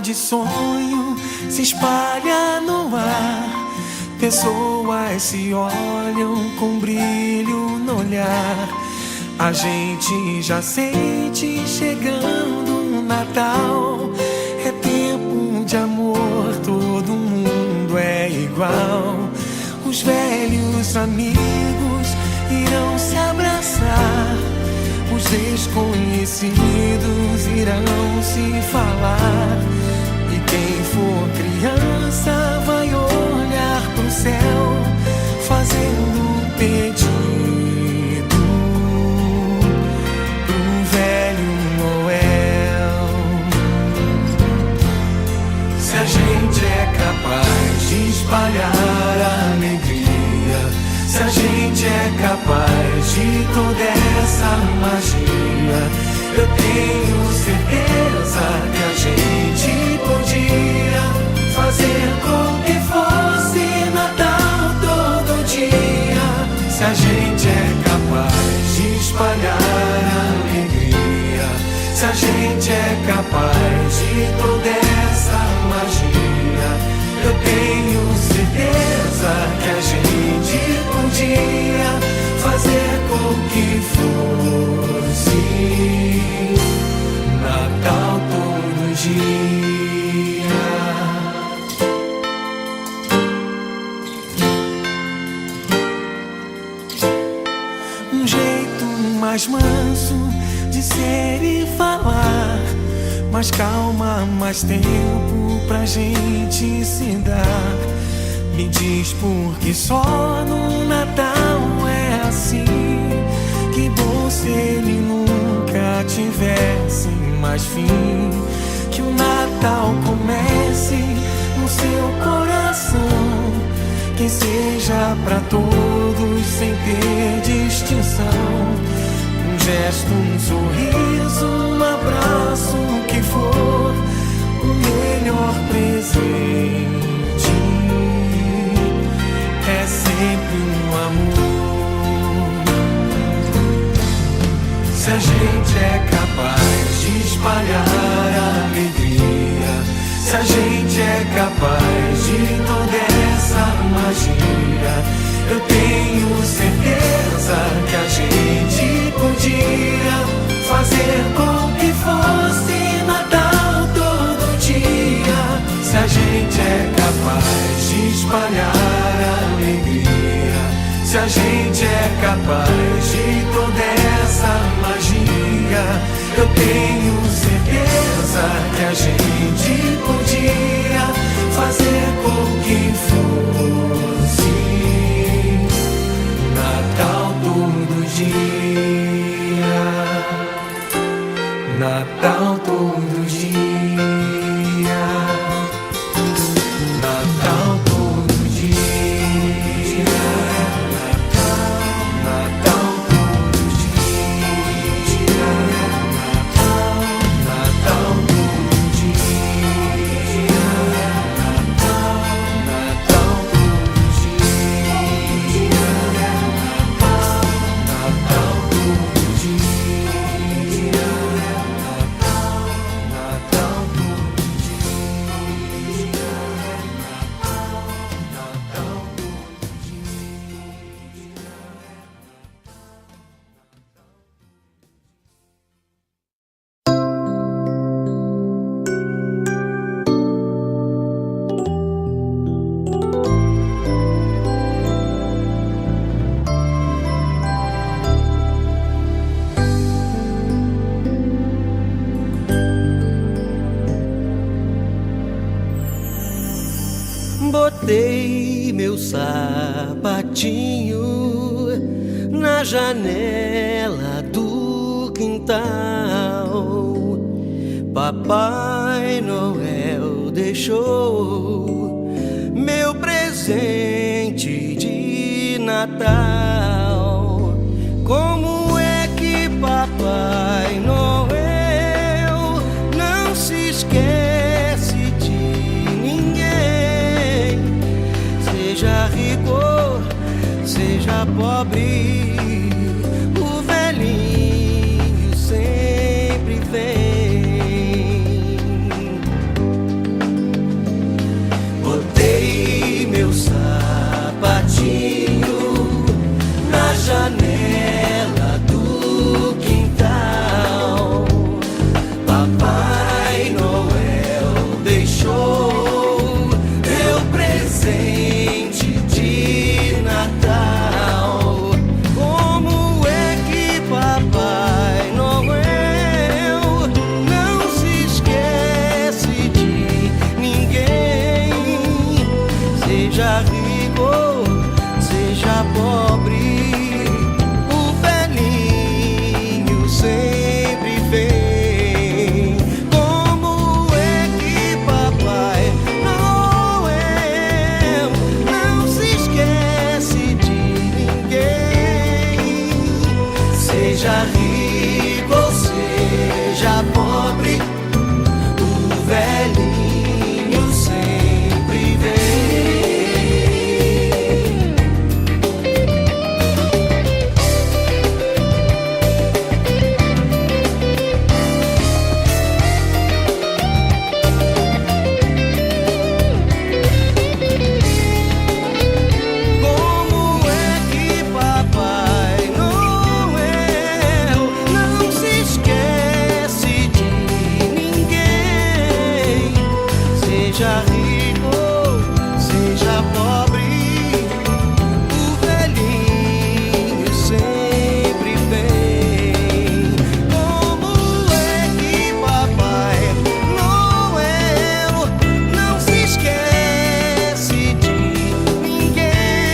de sonho se espalha no ar. Pessoas se olham com brilho no olhar. A gente já sente chegando o Natal. É tempo de amor, todo mundo é igual. Os velhos amigos irão se abraçar. Os desconhecidos irão se falar. E quem for criança vai olhar pro céu, fazendo um pedido pro velho Noel. Se a gente é capaz de espalhar a alegria, se a gente é capaz de toda essa magia, eu tenho certeza que a gente podia fazer com que fosse Natal todo dia. Se a gente é capaz de espalhar a alegria, se a gente é capaz de toda essa magia, eu tenho certeza que a gente podia fazer com que fosse Natal todo dia. Um jeito mais manso de ser e falar, mais calma, mais tempo pra gente se dar. Me diz por que só no Natal é assim. Que bom se ele nunca tivesse mais fim. Que o Natal comece no seu coração, que seja pra todos sem ter distinção. Um gesto, um sorriso, um abraço, o que for, o melhor presente é sempre um amor. Se a gente é capaz de espalhar a alegria, se a gente é capaz de toda essa magia, eu tenho certeza que a gente podia fazer com que fosse Natal todo dia. Se a gente é capaz de espalhar a alegria, se a gente é capaz de toda essa magia, eu tenho certeza que a gente podia fazer com que fosse Natal todo dia. Natal todo dia. Natal todo dia. Natal todo dia. Natal todo dia. Natal todo dia. Natal todo dia. Natal todo dia. Botei meu sapatinho na janela do quintal. Papai Noel deixou meu presente de Natal. Como é que Papai Noel não se esquece de ninguém? Seja rico, seja pobre, o velhinho sempre vem. seja rico.